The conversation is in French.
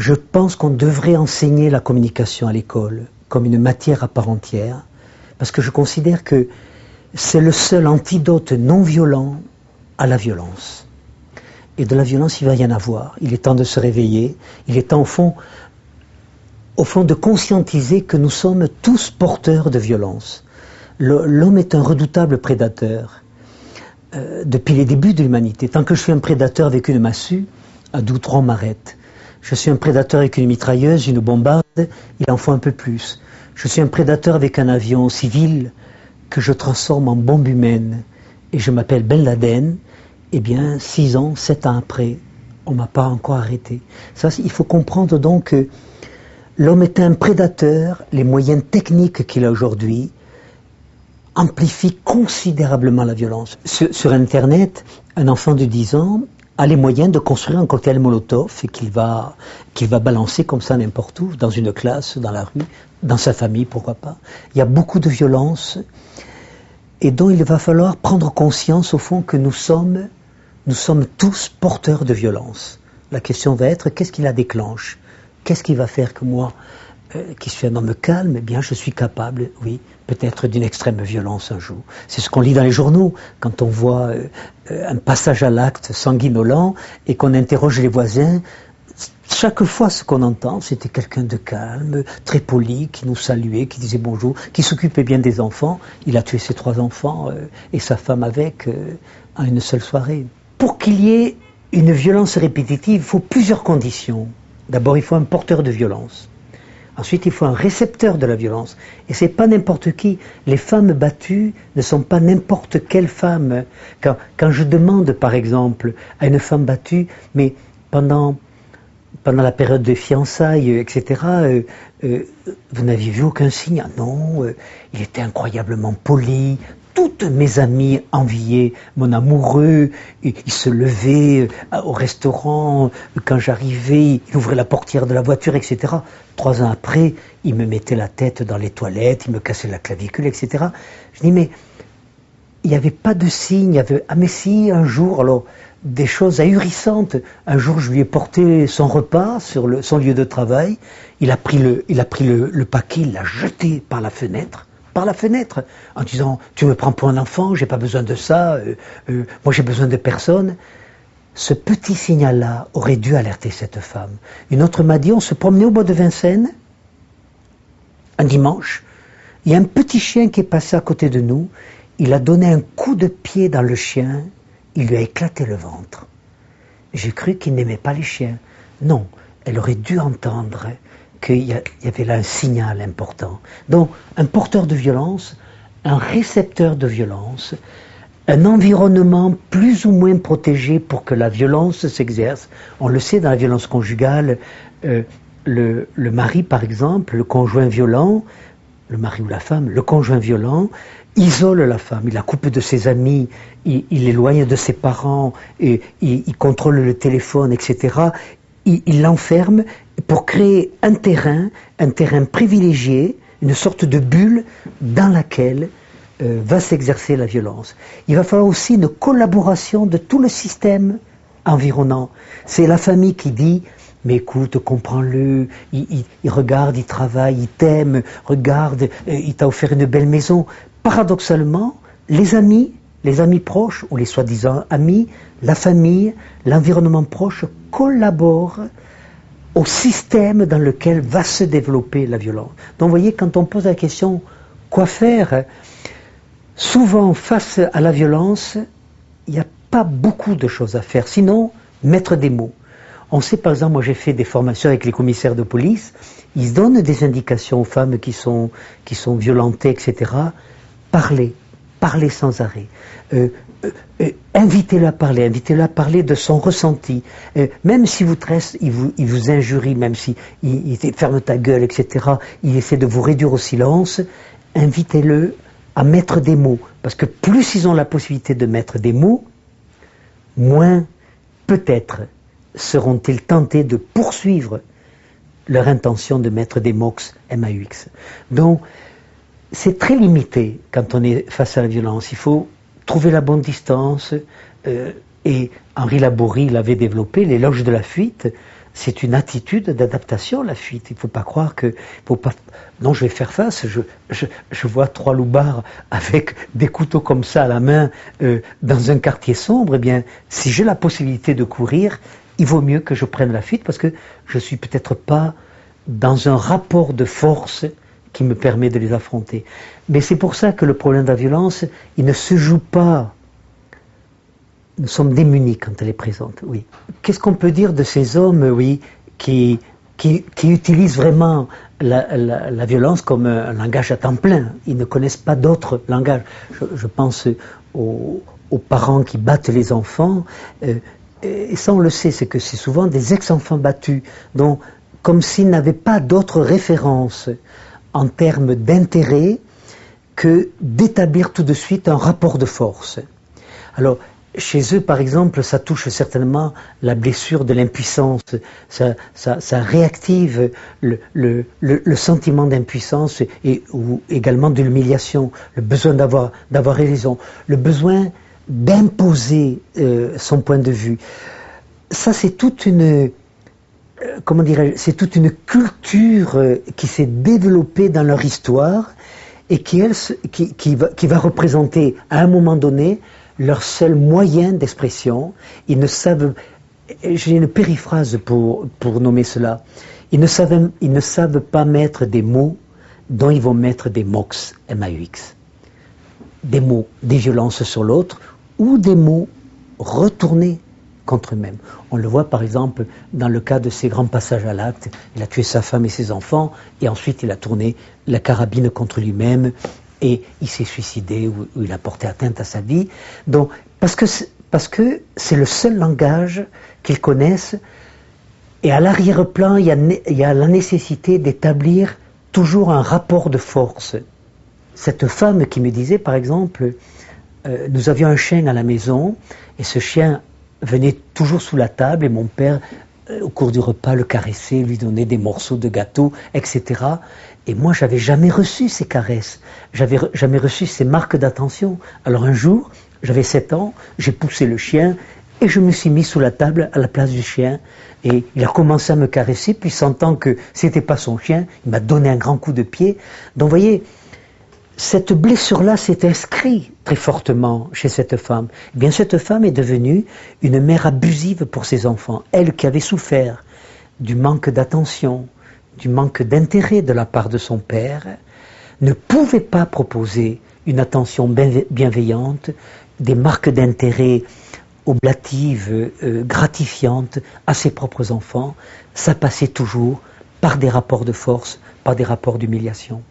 Je pense qu'on devrait enseigner la communication à l'école comme une matière à part entière, parce que je considère que c'est le seul antidote non violent à la violence. Et de la violence, il va y en avoir. Il est temps de se réveiller. Il est temps, au fond, de conscientiser que nous sommes tous porteurs de violence. L'homme est un redoutable prédateur. Depuis les débuts de l'humanité. Tant que je suis un prédateur avec une massue, à d'outron m'arrête. Je suis un prédateur avec une mitrailleuse, une bombarde, il en faut un peu plus. Je suis un prédateur avec un avion civil que je transforme en bombe humaine. Et je m'appelle Ben Laden. Eh bien, 6 ans, 7 ans après, on ne m'a pas encore arrêté. Ça, il faut comprendre donc que l'homme est un prédateur, les moyens techniques qu'il a aujourd'hui amplifient considérablement la violence. Sur Internet, un enfant de 10 ans a les moyens de construire un cocktail Molotov et qu'il va balancer comme ça n'importe où, dans une classe, dans la rue, dans sa famille, pourquoi pas. Il y a beaucoup de violence et dont il va falloir prendre conscience au fond que nous sommes tous porteurs de violence. La question va être, qu'est-ce qui la déclenche? Qu'est-ce qui va faire que moi, qui suis un homme calme, eh bien je suis capable, oui, peut-être d'une extrême violence un jour. C'est ce qu'on lit dans les journaux, quand on voit un passage à l'acte sanguinolent et qu'on interroge les voisins. Chaque fois, ce qu'on entend, c'était quelqu'un de calme, très poli, qui nous saluait, qui disait bonjour, qui s'occupait bien des enfants. Il a tué ses 3 enfants et sa femme avec en une seule soirée. Pour qu'il y ait une violence répétitive, il faut plusieurs conditions. D'abord, il faut un porteur de violence. Ensuite, il faut un récepteur de la violence. Et c'est pas n'importe qui. Les femmes battues ne sont pas n'importe quelle femme. Quand je demande, par exemple, à une femme battue, mais pendant la période de fiançailles, etc., vous n'aviez vu aucun signe? Ah non, il était incroyablement poli. Toutes mes amies enviaient mon amoureux, il se levait au restaurant, quand j'arrivais, il ouvrait la portière de la voiture, etc. 3 ans après, il me mettait la tête dans les toilettes, il me cassait la clavicule, etc. Je dis, mais il n'y avait pas de signe, ah mais si, un jour, alors, des choses ahurissantes. Un jour, je lui ai porté son repas sur son lieu de travail, il a pris le paquet, il l'a jeté par la fenêtre, en disant « Tu me prends pour un enfant, j'ai pas besoin de ça, moi j'ai besoin de personne ». Ce petit signal-là aurait dû alerter cette femme. Une autre m'a dit, on se promenait au bois de Vincennes, un dimanche, il y a un petit chien qui est passé à côté de nous, il a donné un coup de pied dans le chien, il lui a éclaté le ventre. J'ai cru qu'il n'aimait pas les chiens. Non, elle aurait dû entendre qu'il y avait là un signal important. Donc, un porteur de violence, un récepteur de violence, un environnement plus ou moins protégé pour que la violence s'exerce. On le sait dans la violence conjugale, le mari par exemple, le conjoint violent, le mari ou la femme, le conjoint violent, isole la femme, il la coupe de ses amis, il l'éloigne de ses parents, et il contrôle le téléphone, etc. Il l'enferme pour créer un terrain privilégié, une sorte de bulle dans laquelle va s'exercer la violence. Il va falloir aussi une collaboration de tout le système environnant. C'est la famille qui dit « Mais écoute, comprends-le, il regarde, il travaille, il t'aime, regarde, il t'a offert une belle maison. » Paradoxalement, les amis proches, ou les soi-disant amis, la famille, l'environnement proche collaborent au système dans lequel va se développer la violence. Donc vous voyez, quand on pose la question « Quoi faire ?», souvent, face à la violence, il n'y a pas beaucoup de choses à faire, sinon mettre des mots. On sait par exemple, moi j'ai fait des formations avec les commissaires de police, ils donnent des indications aux femmes qui sont violentées, etc. Parlez sans arrêt. Invitez-la à parler de son ressenti. Même si il vous injurie, même si il ferme ta gueule, etc., il essaie de vous réduire au silence, invitez-le à mettre des mots. Parce que plus ils ont la possibilité de mettre des mots, moins peut-être seront-ils tentés de poursuivre leur intention de mettre des MAUX, M-A-U-X. Donc, c'est très limité quand on est face à la violence. Il faut trouver la bonne distance. Et Henri Laborie l'avait développé, l'éloge de la fuite. c'est une attitude d'adaptation, la fuite. Il ne faut pas croire que... Non, je vais faire face. Je vois 3 loupards avec des couteaux comme ça à la main dans un quartier sombre. Eh bien, si j'ai la possibilité de courir, il vaut mieux que je prenne la fuite parce que je ne suis peut-être pas dans un rapport de force qui me permet de les affronter. Mais c'est pour ça que le problème de la violence, il ne se joue pas. Nous sommes démunis quand elle est présente, oui. Qu'est-ce qu'on peut dire de ces hommes, oui, qui utilisent vraiment la violence comme un langage à temps plein? Ils ne connaissent pas d'autres langages. Je pense aux parents qui battent les enfants. Et ça, on le sait, c'est que c'est souvent des ex-enfants battus, donc comme s'ils n'avaient pas d'autres références en termes d'intérêt que d'établir tout de suite un rapport de force. Alors, chez eux, par exemple, ça touche certainement la blessure de l'impuissance, ça réactive le sentiment d'impuissance ou également de l'humiliation, le besoin d'avoir raison, le besoin d'imposer son point de vue. Ça, c'est toute une... comment dirais-je, c'est toute une culture qui s'est développée dans leur histoire et qui va représenter à un moment donné leur seul moyen d'expression. Ils ne savent, j'ai une périphrase pour nommer cela, ils ne savent pas mettre des mots dont ils vont mettre des MAUX, M-A-U-X. Des mots, des violences sur l'autre, ou des mots retournés contre eux-mêmes. On le voit par exemple dans le cas de ses grands passages à l'acte. Il a tué sa femme et ses enfants, et ensuite il a tourné la carabine contre lui-même, et il s'est suicidé ou il a porté atteinte à sa vie. Donc, parce que c'est le seul langage qu'ils connaissent, et à l'arrière-plan, il y a la nécessité d'établir toujours un rapport de force. Cette femme qui me disait, par exemple, nous avions un chien à la maison, et ce chien venait toujours sous la table, et mon père, au cours du repas, le caressait, lui donnait des morceaux de gâteau, etc. Et moi, j'avais jamais reçu ces caresses, j'avais jamais reçu ces marques d'attention. Alors un jour, j'avais 7 ans, j'ai poussé le chien, et je me suis mis sous la table à la place du chien, et il a commencé à me caresser, puis sentant que c'était pas son chien, il m'a donné un grand coup de pied. Donc vous voyez, cette blessure-là s'est inscrite très fortement chez cette femme. Eh bien, cette femme est devenue une mère abusive pour ses enfants. Elle qui avait souffert du manque d'attention, du manque d'intérêt de la part de son père, ne pouvait pas proposer une attention bienveillante, des marques d'intérêt oblatives, gratifiantes à ses propres enfants. Ça passait toujours par des rapports de force, par des rapports d'humiliation.